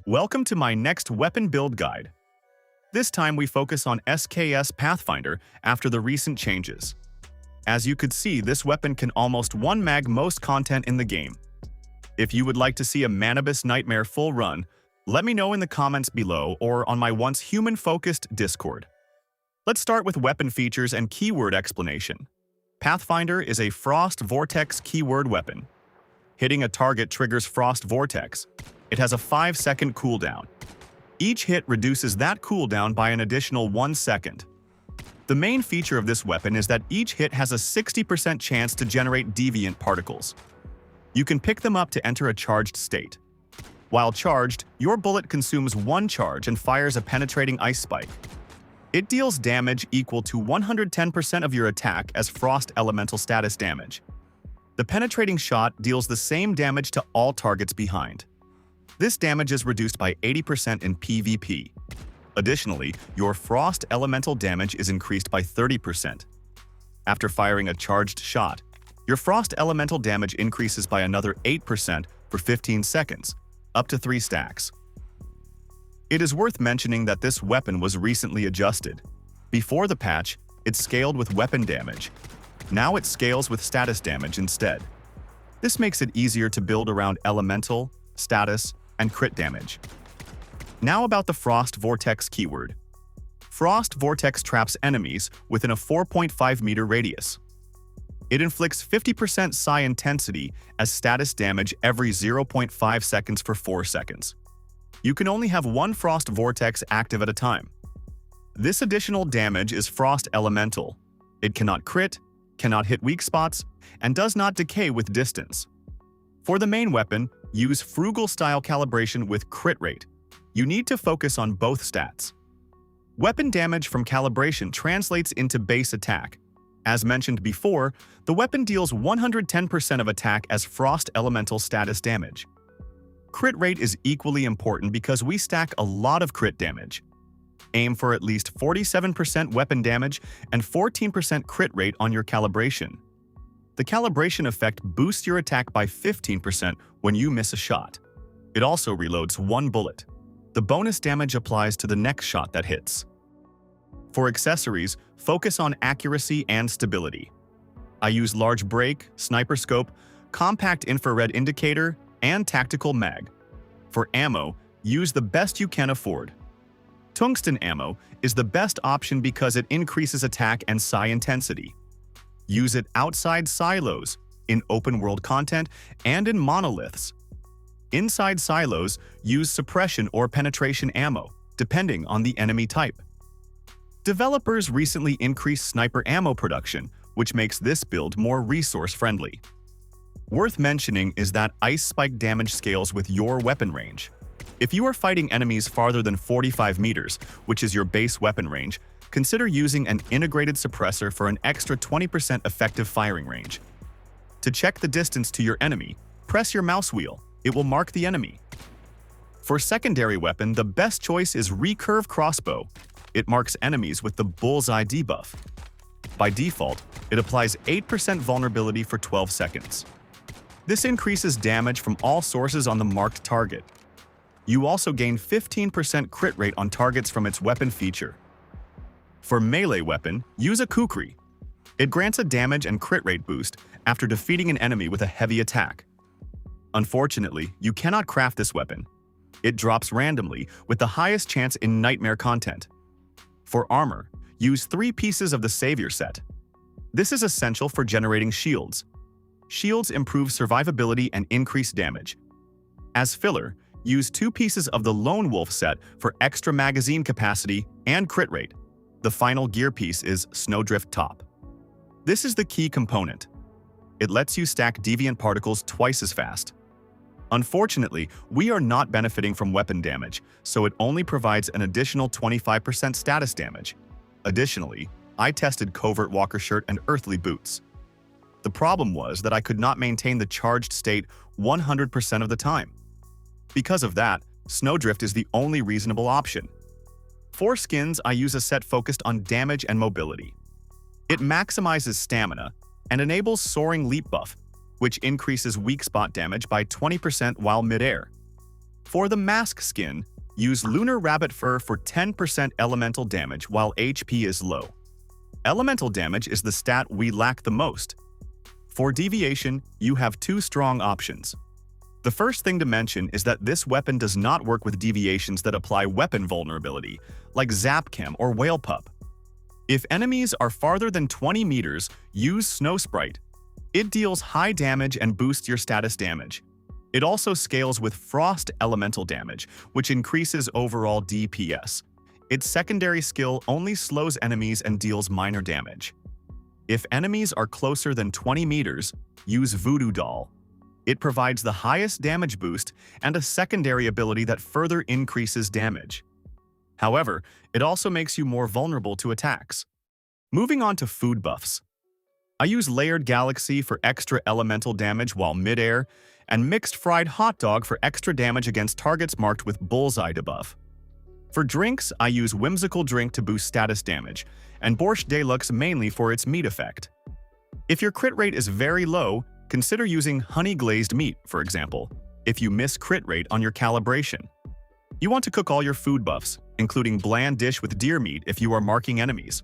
Welcome to my next weapon build guide. This time we focus on SKS Pathfinder after the recent changes. As you could see, this weapon can almost one-mag most content in the game. If you would like to see a Manibus Nightmare full run, let me know in the comments below or on my once human-focused Discord. Let's start with weapon features and keyword explanation. Pathfinder is a Frost Vortex keyword weapon. Hitting a target triggers Frost Vortex. It has a 5-second cooldown. Each hit reduces that cooldown by an additional 1 second. The main feature of this weapon is that each hit has a 60% chance to generate deviant particles. You can pick them up to enter a charged state. While charged, your bullet consumes 1 charge and fires a penetrating ice spike. It deals damage equal to 110% of your attack as Frost Elemental status damage. The penetrating shot deals the same damage to all targets behind. This damage is reduced by 80% in PvP. Additionally, your Frost Elemental damage is increased by 30%. After firing a charged shot, your Frost Elemental damage increases by another 8% for 15 seconds, up to 3 stacks. It is worth mentioning that this weapon was recently adjusted. Before the patch, it scaled with weapon damage. Now it scales with status damage instead. This makes it easier to build around elemental, status, and crit damage. Now about the Frost Vortex keyword. Frost Vortex traps enemies within a 4.5 meter radius. It inflicts 50% psi intensity as status damage every 0.5 seconds for 4 seconds. You can only have 1 Frost Vortex active at a time. This additional damage is Frost Elemental. It cannot crit, cannot hit weak spots, and does not decay with distance. For the main weapon, use Frugal-style calibration with crit rate. You need to focus on both stats. Weapon damage from calibration translates into base attack. As mentioned before, the weapon deals 110% of attack as Frost Elemental status damage. Crit rate is equally important because we stack a lot of crit damage. Aim for at least 47% weapon damage and 14% crit rate on your calibration. The calibration effect boosts your attack by 15% when you miss a shot. It also reloads 1 bullet. The bonus damage applies to the next shot that hits. For accessories, focus on accuracy and stability. I use large break, sniper scope, compact infrared indicator, and tactical mag. For ammo, use the best you can afford. Tungsten ammo is the best option because it increases attack and psi intensity. Use it outside silos, in open-world content, and in monoliths. Inside silos, use suppression or penetration ammo, depending on the enemy type. Developers recently increased sniper ammo production, which makes this build more resource-friendly. Worth mentioning is that ice spike damage scales with your weapon range. If you are fighting enemies farther than 45 meters, which is your base weapon range, consider using an integrated suppressor for an extra 20% effective firing range. To check the distance to your enemy, press your mouse wheel. It will mark the enemy. For secondary weapon, the best choice is Recurve Crossbow. It marks enemies with the Bullseye debuff. By default, it applies 8% vulnerability for 12 seconds. This increases damage from all sources on the marked target. You also gain 15% crit rate on targets from its weapon feature. For melee weapon, use a Kukri. It grants a damage and crit rate boost after defeating an enemy with a heavy attack. Unfortunately, you cannot craft this weapon. It drops randomly with the highest chance in Nightmare content. For armor, use 3 pieces of the Savior set. This is essential for generating shields. Shields improve survivability and increase damage. As filler, use 2 pieces of the Lone Wolf set for extra magazine capacity and crit rate. The final gear piece is Snowdrift Top. This is the key component. It lets you stack deviant particles twice as fast. Unfortunately, we are not benefiting from weapon damage, so it only provides an additional 25% status damage. Additionally, I tested Covert Walker Shirt and Earthly Boots. The problem was that I could not maintain the charged state 100% of the time. Because of that, Snowdrift is the only reasonable option. For skins, I use a set focused on damage and mobility. It maximizes stamina and enables Soaring Leap buff, which increases weak spot damage by 20% while midair. For the mask skin, use Lunar Rabbit Fur for 10% elemental damage while HP is low. Elemental damage is the stat we lack the most. For Deviation, you have two strong options. The first thing to mention is that this weapon does not work with deviations that apply weapon vulnerability, like Zapcam or Whale Pup. If enemies are farther than 20 meters, use Snow Sprite. It deals high damage and boosts your status damage. It also scales with Frost elemental damage, which increases overall DPS. Its secondary skill only slows enemies and deals minor damage. If enemies are closer than 20 meters, use Voodoo Doll. It provides the highest damage boost and a secondary ability that further increases damage. However, it also makes you more vulnerable to attacks. Moving on to food buffs. I use Layered Galaxy for extra elemental damage while midair, and Mixed Fried Hot Dog for extra damage against targets marked with Bullseye debuff. For drinks, I use Whimsical Drink to boost status damage, and Borscht Deluxe mainly for its meat effect. If your crit rate is very low, consider using Honey Glazed Meat, for example, if you miss crit rate on your calibration. You want to cook all your food buffs, including Bland Dish with deer meat if you are marking enemies.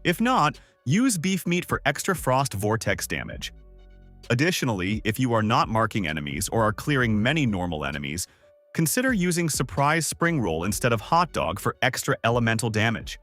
If not, use beef meat for extra frost vortex damage. Additionally, if you are not marking enemies or are clearing many normal enemies, consider using Surprise Spring Roll instead of Hot Dog for extra elemental damage.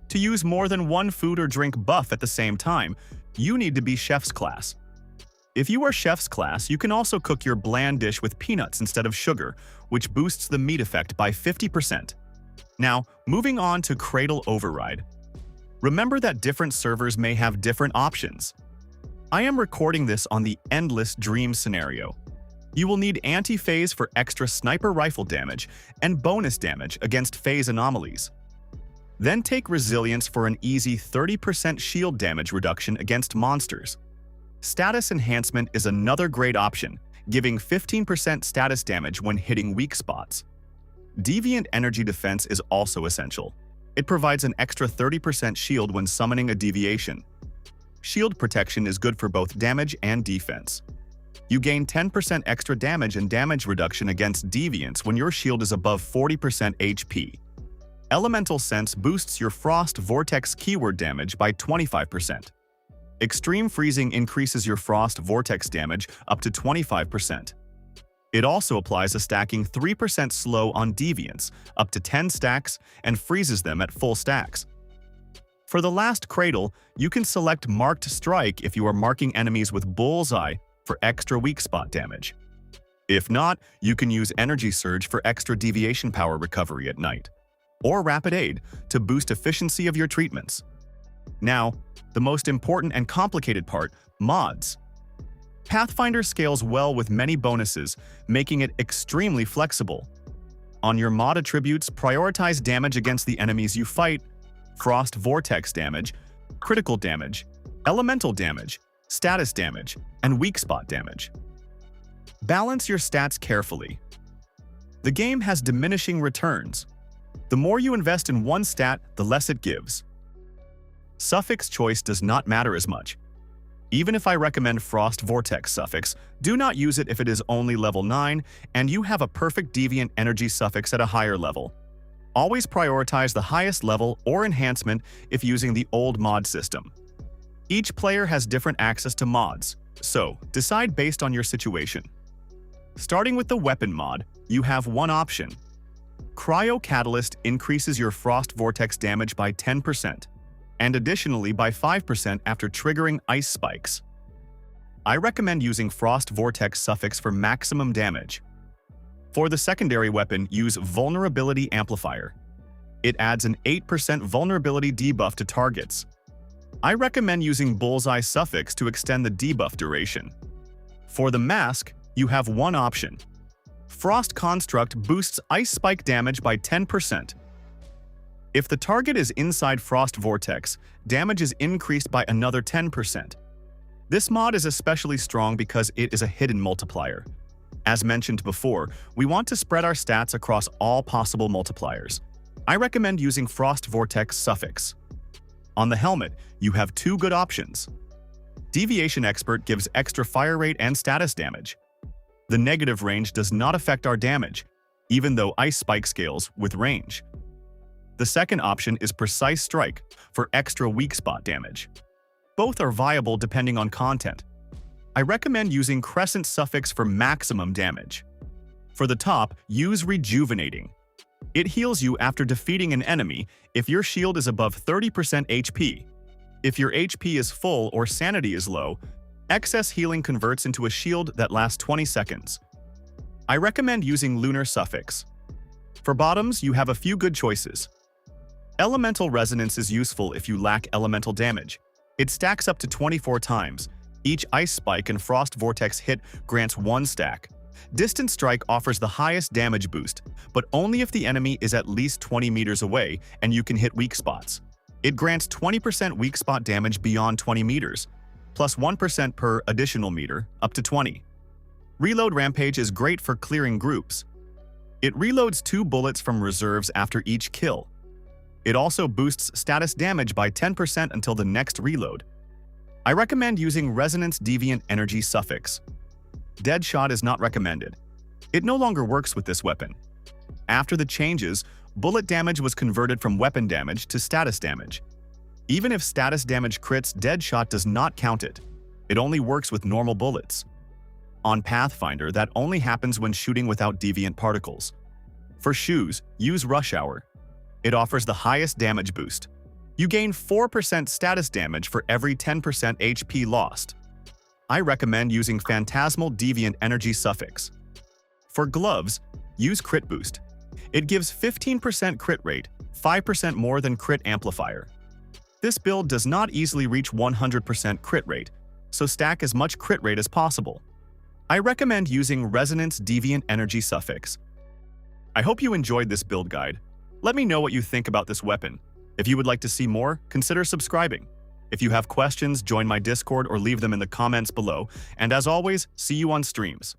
To use more than one food or drink buff at the same time, you need to be Chef's Class. If you are Chef's Class, you can also cook your Bland Dish with peanuts instead of sugar, which boosts the meat effect by 50%. Now, moving on to Cradle Override. Remember that different servers may have different options. I am recording this on the Endless Dream scenario. You will need Anti-Phase for extra sniper rifle damage and bonus damage against phase anomalies. Then take Resilience for an easy 30% shield damage reduction against monsters. Status Enhancement is another great option, giving 15% status damage when hitting weak spots. Deviant Energy Defense is also essential. It provides an extra 30% shield when summoning a deviation. Shield protection is good for both damage and defense. You gain 10% extra damage and damage reduction against deviants when your shield is above 40% HP. Elemental Sense boosts your Frost Vortex keyword damage by 25%. Extreme Freezing increases your Frost Vortex damage up to 25%. It also applies a stacking 3% slow on deviants, up to 10 stacks, and freezes them at full stacks. For the last Cradle, you can select Marked Strike if you are marking enemies with Bullseye for extra weak spot damage. If not, you can use Energy Surge for extra deviation power recovery at night, or Rapid Aid to boost efficiency of your treatments. Now, the most important and complicated part, mods. Pathfinder scales well with many bonuses, making it extremely flexible. On your mod attributes, prioritize damage against the enemies you fight, Frost Vortex damage, critical damage, elemental damage, status damage, and weak spot damage. Balance your stats carefully. The game has diminishing returns. The more you invest in one stat, the less it gives. Suffix choice does not matter as much. Even if I recommend Frost Vortex suffix, do not use it if it is only level 9 and you have a perfect Deviant Energy suffix at a higher level. Always prioritize the highest level or enhancement if using the old mod system. Each player has different access to mods, so decide based on your situation. Starting with the weapon mod, you have one option. Cryo Catalyst increases your Frost Vortex damage by 10%. And additionally by 5% after triggering ice spikes. I recommend using Frost Vortex suffix for maximum damage. For the secondary weapon, use Vulnerability Amplifier. It adds an 8% vulnerability debuff to targets. I recommend using Bullseye suffix to extend the debuff duration. For the mask, you have one option. Frost Construct boosts ice spike damage by 10%. If the target is inside Frost Vortex, damage is increased by another 10%. This mod is especially strong because it is a hidden multiplier. As mentioned before, we want to spread our stats across all possible multipliers. I recommend using Frost Vortex suffix. On the helmet, you have two good options. Deviation Expert gives extra fire rate and status damage. The negative range does not affect our damage, even though Ice Spike scales with range. The second option is Precise Strike for extra weak spot damage. Both are viable depending on content. I recommend using Crescent suffix for maximum damage. For the top, use Rejuvenating. It heals you after defeating an enemy if your shield is above 30% HP. If your HP is full or sanity is low, excess healing converts into a shield that lasts 20 seconds. I recommend using Lunar suffix. For bottoms, you have a few good choices. Elemental Resonance is useful if you lack elemental damage. It stacks up to 24 times. Each Ice Spike and Frost Vortex hit grants 1 stack. Distant Strike offers the highest damage boost, but only if the enemy is at least 20 meters away and you can hit weak spots. It grants 20% weak spot damage beyond 20 meters, plus 1% per additional meter, up to 20. Reload Rampage is great for clearing groups. It reloads 2 bullets from reserves after each kill. It also boosts status damage by 10% until the next reload. I recommend using Resonance Deviant Energy suffix. Deadshot is not recommended. It no longer works with this weapon. After the changes, bullet damage was converted from weapon damage to status damage. Even if status damage crits, Deadshot does not count it. It only works with normal bullets. On Pathfinder, that only happens when shooting without deviant particles. For shoes, use Rush Hour. It offers the highest damage boost. You gain 4% status damage for every 10% HP lost. I recommend using Phantasmal Deviant Energy suffix. For gloves, use Crit Boost. It gives 15% crit rate, 5% more than Crit Amplifier. This build does not easily reach 100% crit rate, so stack as much crit rate as possible. I recommend using Resonance Deviant Energy suffix. I hope you enjoyed this build guide. Let me know what you think about this weapon. If you would like to see more, consider subscribing. If you have questions, join my Discord or leave them in the comments below. And as always, see you on streams.